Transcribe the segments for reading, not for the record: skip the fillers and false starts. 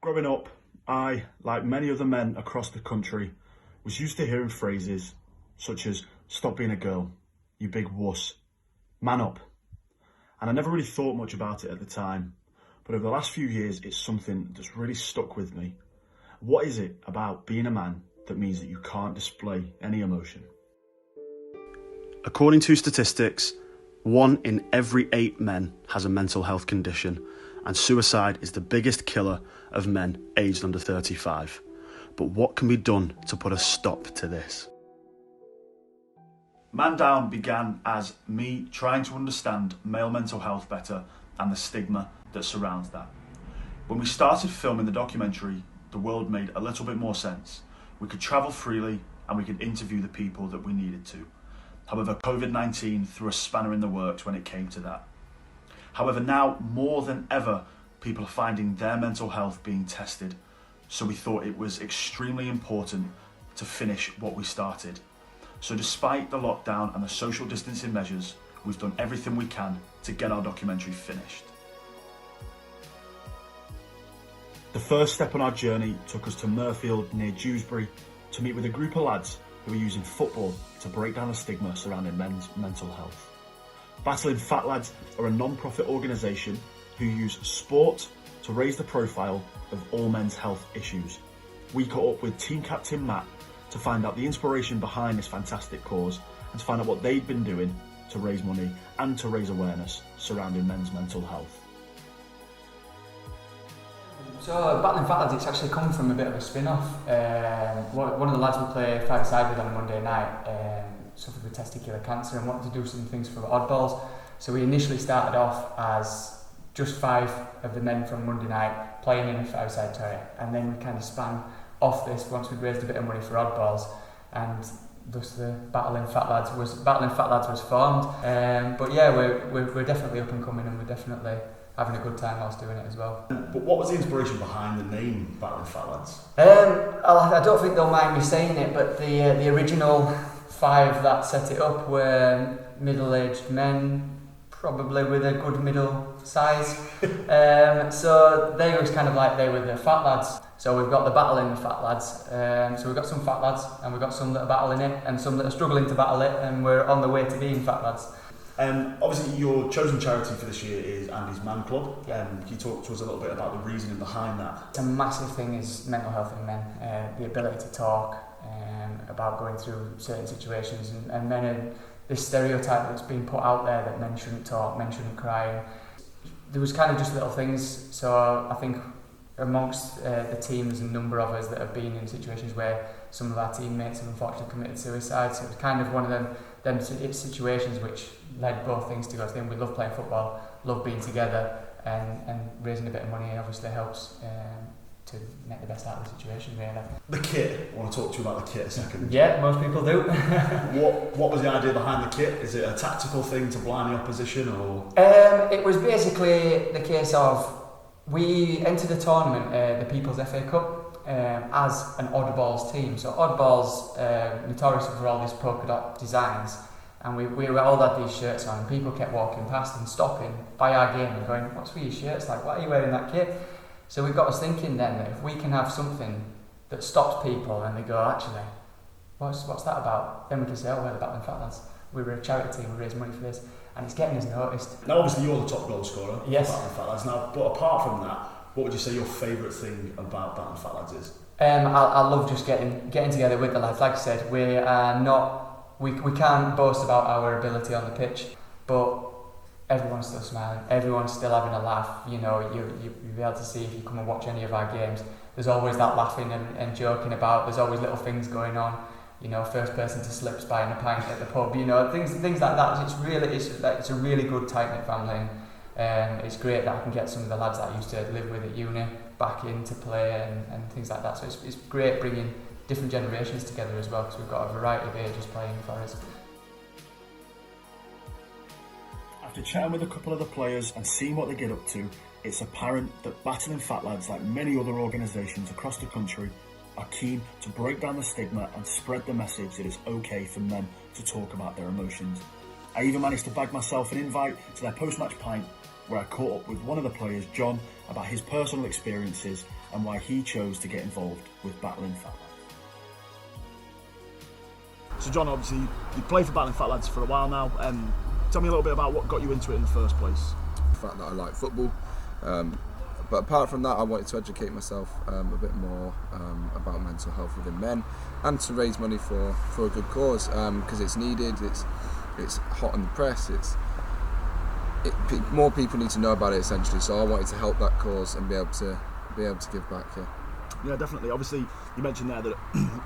Growing up, I, like many other men across the country, was used to hearing phrases such as "stop being a girl," "you big wuss," "man up." And I never really thought much about it at the time, but over the last few years it's something that's really stuck with me. What is it about being a man that means that you can't display any emotion? According to statistics, 1 in every 8 men has a mental health condition, and suicide is the biggest killer of men aged under 35. But what can be done to put a stop to this? ManDown began as me trying to understand male mental health better and the stigma that surrounds that. When we started filming the documentary, the world made a little bit more sense. We could travel freely and we could interview the people that we needed to. However, COVID-19 threw a spanner in the works when it came to that. However, now more than ever, people are finding their mental health being tested. So we thought it was extremely important to finish what we started. So despite the lockdown and the social distancing measures, we've done everything we can to get our documentary finished. The first step on our journey took us to Mirfield near Dewsbury to meet with a group of lads who are using football to break down the stigma surrounding men's mental health. Battling Fat Lads are a non-profit organisation who use sport to raise the profile of all men's health issues. We caught up with team captain Matt to find out the inspiration behind this fantastic cause and to find out what they'd been doing to raise money and to raise awareness surrounding men's mental health. So Battling Fat Lads, it's actually come from a bit of a spin-off. One of the lads we play five-a-side with on a Monday night suffered with testicular cancer and wanted to do some things for oddballs. So we initially started off as just 5 of the men from Monday night playing in a five-a-side tournament, and then we kind of span off this once we'd raised a bit of money for oddballs, and thus the Battling Fat Lads was formed. But yeah, we're definitely up and coming, and we're definitely having a good time whilst doing it as well. But what was the inspiration behind the name Battling Fat Lads? I don't think they'll mind me saying it, but the original 5 that set it up were middle-aged men, probably with a good middle size. So they was kind of like they were the fat lads. So we've got the battling fat lads. So we've got some fat lads, and we've got some that are battling it, and some that are struggling to battle it, and we're on the way to being fat lads. Obviously, your chosen charity for this year is Andy's Man Club. Can you talk to us a little bit about the reasoning behind that? It's a massive thing is mental health in men. The ability to talk about going through certain situations, and men are this stereotype that's been put out there that men shouldn't talk, men shouldn't cry. There was kind of just little things. So I think amongst the team there's a number of us that have been in situations where some of our teammates have unfortunately committed suicide. So it was kind of one of them situations which led both things to go to them. We love playing football, love being together, and raising a bit of money obviously helps to make the best out of the situation, really. The kit, I want to talk to you about the kit a second. Yeah, most people do. What was the idea behind the kit? Is it a tactical thing to blind the opposition, or? It was basically the case of we entered a tournament, the People's FA Cup, as an oddballs team. So oddballs, notorious for all these polka dot designs, and we all had these shirts on, and people kept walking past and stopping by our game and going, "What's with your shirts? Like, why are you wearing that kit?" So we got us thinking then that if we can have something that stops people and they go, "Actually, what's that about?" Then we can say, "Oh, we're the Battling Fat Lads. We were a charity team, we raised money for this," and it's getting us noticed. Now, obviously, you're the top goal scorer. Yes. Battling Fat Lads. Now, but apart from that, what would you say your favourite thing about Battling Fat Lads is? I love just getting together with the lads. Like I said, we are not, we can't boast about our ability on the pitch, but everyone's still smiling, everyone's still having a laugh. You know, you'll be able to see if you come and watch any of our games. There's always that laughing and joking about. There's always little things going on. You know, first person to slips buying a pint at the pub. You know, things like that. It's a really good tight knit family. And it's great that I can get some of the lads that I used to live with at uni back in to play and things like that. So it's great bringing different generations together as well, because we've got a variety of ages playing for us. After chatting with a couple of the players and seeing what they get up to, it's apparent that Battling Fat Lads, like many other organisations across the country, are keen to break down the stigma and spread the message that it's okay for men to talk about their emotions. I even managed to bag myself an invite to their post-match pint where I caught up with one of the players, John, about his personal experiences and why he chose to get involved with Battling Fat Lads. So John, obviously you played for Battling Fat Lads for a while now. Tell me a little bit about what got you into it in the first place. The fact that I like football. But apart from that, I wanted to educate myself a bit more about mental health within men, and to raise money for a good cause, because it's needed. It's hot in the press. More people need to know about it, essentially. So I wanted to help that cause and be able to give back. Yeah, definitely. Obviously, you mentioned there that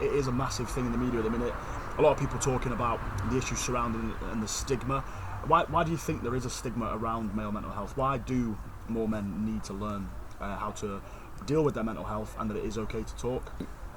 it is a massive thing in the media at the minute. A lot of people talking about the issues surrounding it and the stigma. Why do you think there is a stigma around male mental health? Why do more men need to learn how to deal with their mental health, and that it is okay to talk?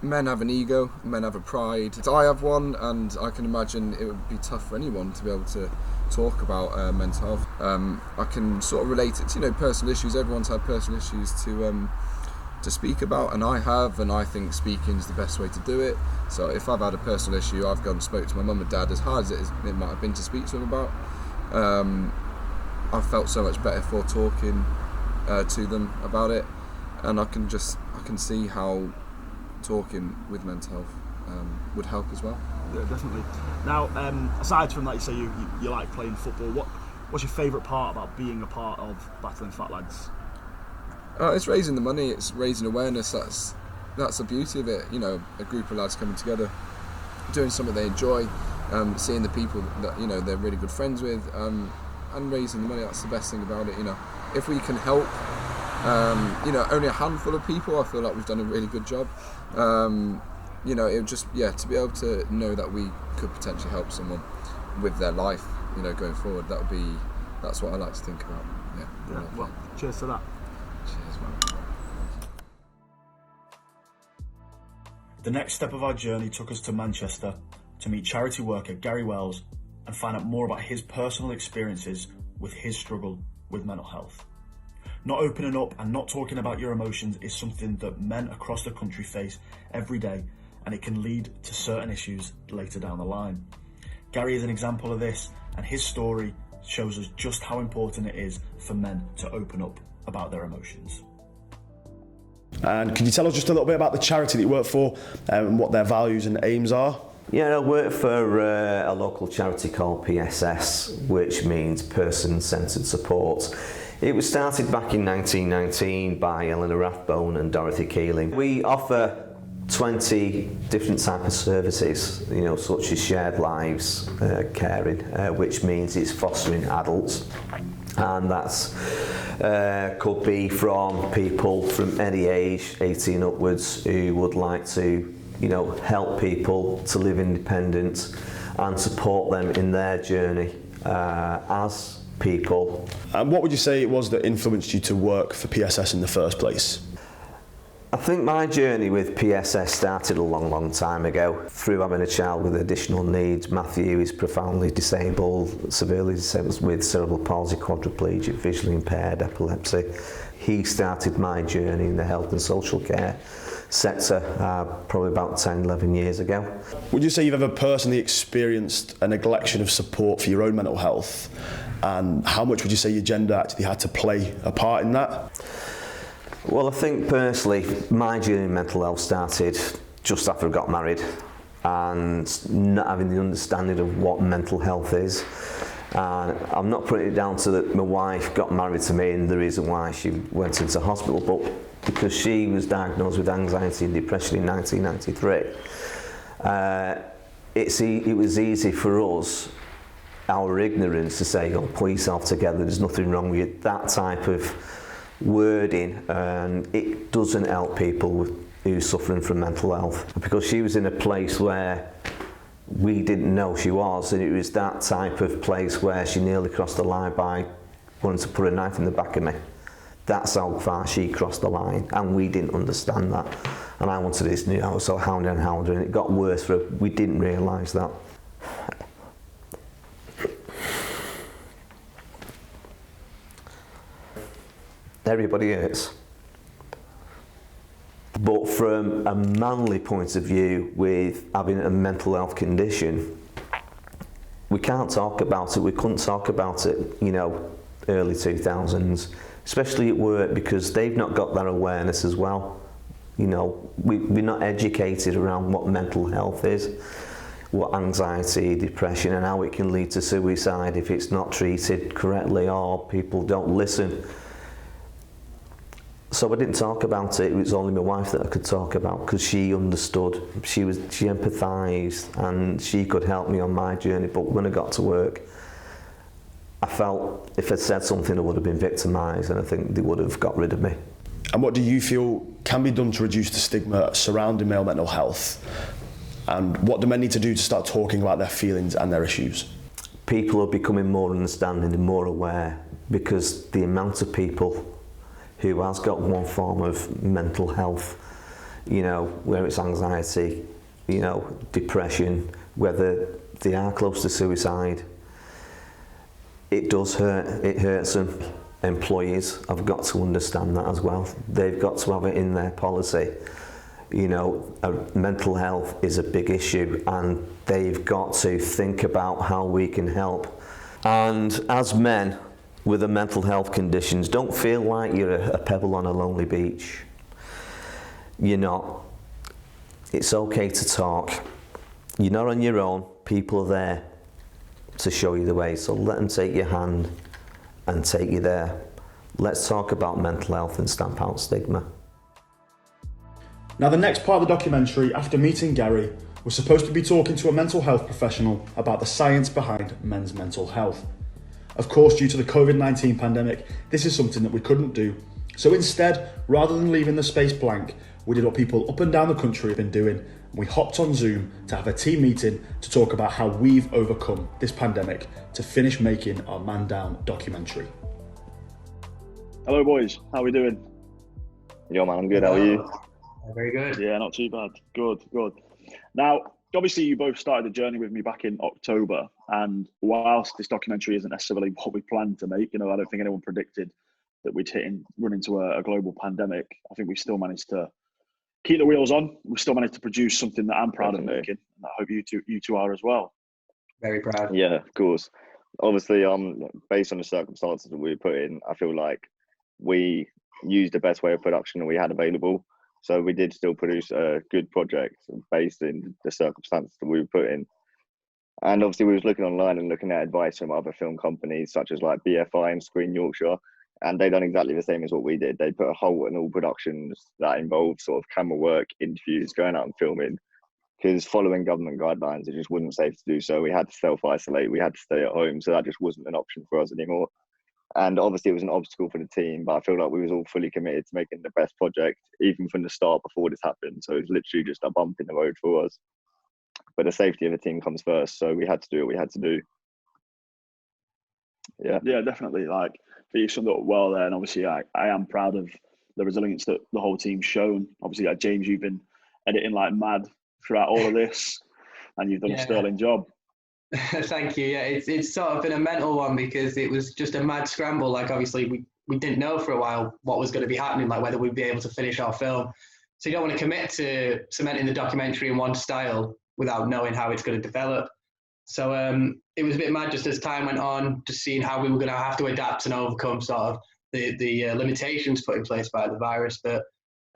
Men have an ego, men have a pride. I have one, and I can imagine it would be tough for anyone to be able to talk about mental health. I can sort of relate it to personal issues. Everyone's had personal issues to speak about, and I think speaking is the best way to do it. So if I've had a personal issue, I've gone and spoke to my mum and dad, as hard as it might have been to speak to them about. I felt so much better for talking to them about it, and I can see how talking with mental health would help as well. Yeah, definitely. Now, aside from that, you say you like playing football. What's your favourite part about being a part of Battling Fat Lads? It's raising the money. It's raising awareness. That's the beauty of it. A group of lads coming together, doing something they enjoy, seeing the people that they're really good friends with, and raising the money. That's the best thing about it. If we can help, only a handful of people, I feel like we've done a really good job. It would just to be able to know that we could potentially help someone with their life, going forward. That's what I like to think about. Yeah. Well, cheers to that. Cheers, man. The next step of our journey took us to Manchester to meet charity worker Gary Wells and find out more about his personal experiences with his struggle with mental health. Not opening up and not talking about your emotions is something that men across the country face every day, and it can lead to certain issues later down the line. Gary is an example of this, and his story shows us just how important it is for men to open up about their emotions. And can you tell us just a little bit about the charity that you work for and what their values and aims are? Yeah, I work for a local charity called PSS, which means Person-Centred Support. It was started back in 1919 by Eleanor Rathbone and Dorothy Keeling. We offer 20 different types of services, such as shared lives, caring, which means it's fostering adults. And that's could be from people from any age, 18 upwards, who would like to, help people to live independent and support them in their journey as people. And what would you say it was that influenced you to work for PSS in the first place? I think my journey with PSS started a long time ago through having a child with additional needs. Matthew is profoundly disabled, severely disabled with cerebral palsy, quadriplegic, visually impaired, epilepsy. He started my journey in the health and social care sector probably about 10, 11 years ago. Would you say you've ever personally experienced a neglection of support for your own mental health? And how much would you say your gender actually had to play a part in that? Well, I think personally, my journey in mental health started just after I got married and not having the understanding of what mental health is. I'm not putting it down to that my wife got married to me and the reason why she went into hospital, but because she was diagnosed with anxiety and depression in 1993. It was easy for us, our ignorance, to say, pull yourself together, there's nothing wrong with you, that type of wording, and it doesn't help people who are suffering from mental health, because she was in a place where we didn't know she was, and it was that type of place where she nearly crossed the line by wanting to put a knife in the back of me. That's how far she crossed the line, and we didn't understand that. And I wanted this new, I was so hounded and hounded, and it got worse for her. We didn't realise that. Everybody hurts. But from a manly point of view, with having a mental health condition, we can't talk about it, we couldn't talk about it, early 2000s, especially at work, because they've not got that awareness as well. You know, we're not educated around what mental health is, what anxiety, depression, and how it can lead to suicide if it's not treated correctly or people don't listen. So I didn't talk about it. It was only my wife that I could talk about, because she understood, she empathised, and she could help me on my journey. But when I got to work, I felt if I'd said something, I would have been victimised, and I think they would have got rid of me. And what do you feel can be done to reduce the stigma surrounding male mental health? And what do men need to do to start talking about their feelings and their issues? People are becoming more understanding and more aware, because the amount of people who has got one form of mental health, you know, where it's anxiety, you know, depression, whether they are close to suicide, it does hurt, it hurts them. Employees have got to understand that as well. They've got to have it in their policy. You know, mental health is a big issue, and they've got to think about how we can help. And as men with the mental health conditions, don't feel like you're a pebble on a lonely beach. You're not. It's okay to talk. You're not on your own. People are there to show you the way. So let them take your hand and take you there. Let's talk about mental health and stamp out stigma. Now, the next part of the documentary, after meeting Gary, we're supposed to be talking to a mental health professional about the science behind men's mental health. Of course, due to the COVID-19 pandemic, this is something that we couldn't do. So instead, rather than leaving the space blank, we did what people up and down the country have been doing. We hopped on Zoom to have a team meeting to talk about how we've overcome this pandemic to finish making our ManDown documentary. Hello boys, how are we doing? Yo man, I'm good, how are you? Very good. Yeah, not too bad. Good. Now, obviously you both started the journey with me back in October, and whilst this documentary isn't necessarily what we planned to make, you know, I don't think anyone predicted that we'd run into a global pandemic. I think we still managed to keep the wheels on. We still managed to produce something that I'm proud of making, and I hope you two are as well. Very proud. Yeah, of course. Obviously, based on the circumstances that we were put in, I feel like we used the best way of production that we had available. So we did still produce a good project based in the circumstances that we were put in. And obviously we was looking online and looking at advice from other film companies such as like BFI and Screen Yorkshire, and they done exactly the same as what we did. They put a halt on all productions that involved sort of camera work, interviews, going out and filming, because following government guidelines, it just wasn't safe to do so. We had to self-isolate, we had to stay at home, so that just wasn't an option for us anymore. And obviously it was an obstacle for the team, but I feel like we was all fully committed to making the best project, even from the start before this happened. So it was literally just a bump in the road for us. But the safety of the team comes first, so we had to do what we had to do. Yeah, definitely. Like, you summed it up well there, and obviously I am proud of the resilience that the whole team's shown. Obviously, like James, you've been editing like mad throughout all of this, and you've done a sterling job. Thank you. Yeah, it's sort of been a mental one, because it was just a mad scramble. Like, obviously we didn't know for a while what was going to be happening, like whether we'd be able to finish our film. So you don't want to commit to cementing the documentary in one style without knowing how it's going to develop. So it was a bit mad just as time went on, just seeing how we were going to have to adapt and overcome sort of the limitations put in place by the virus. But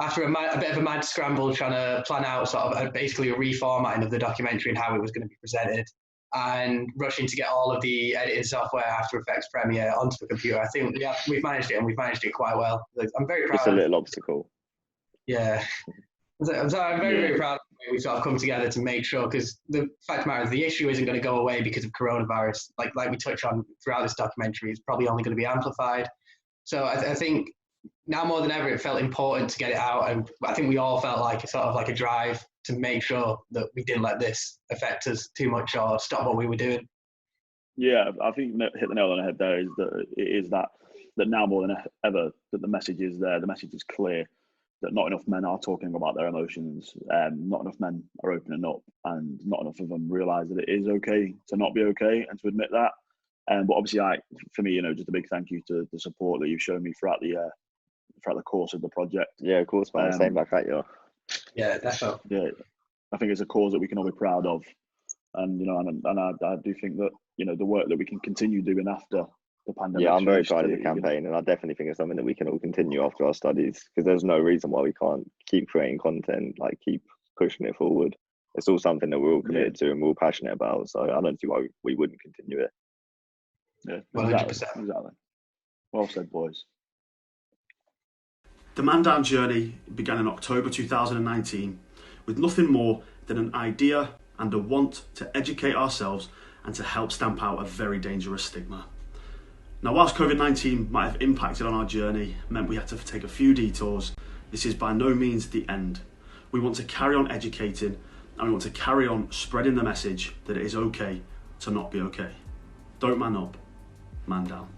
after a bit of a mad scramble trying to plan out sort of basically a reformatting of the documentary and how it was going to be presented, and rushing to get all of the editing software, After Effects, Premiere onto the computer, I think we've managed it, and we've managed it quite well. I'm very proud. Just a little obstacle. Yeah. So I'm very proud of the way we sort of come together to make sure, because the fact of the matter is the issue isn't going to go away because of coronavirus. Like we touch on throughout this documentary, it's probably only going to be amplified. So I think now more than ever, it felt important to get it out, and I think we all felt like a sort of like a drive to make sure that we didn't let this affect us too much or stop what we were doing. Yeah, I think you hit the nail on the head there. Is that now more than ever that the message is there, the message is clear, that not enough men are talking about their emotions, not enough men are opening up, and not enough of them realise that it is okay to not be okay and to admit that. But obviously, for me, just a big thank you to the support that you've shown me throughout the course of the project. Yeah, of course, man. Same back at you. Yeah, definitely. Yeah, I think it's a cause that we can all be proud of, and I do think that the work that we can continue doing after the pandemic. Yeah, I'm very proud of the campaign, and I definitely think it's something that we can all continue after our studies, because there's no reason why we can't keep creating content, like keep pushing it forward. It's all something that we're all committed to and we're all passionate about. So I don't see why we wouldn't continue it. Yeah, 100%. Exactly. Well said, boys. The ManDown journey began in October 2019 with nothing more than an idea and a want to educate ourselves and to help stamp out a very dangerous stigma. Now, whilst COVID-19 might have impacted on our journey, meant we had to take a few detours, this is by no means the end. We want to carry on educating, and we want to carry on spreading the message that it is okay to not be okay. Don't man up, man down.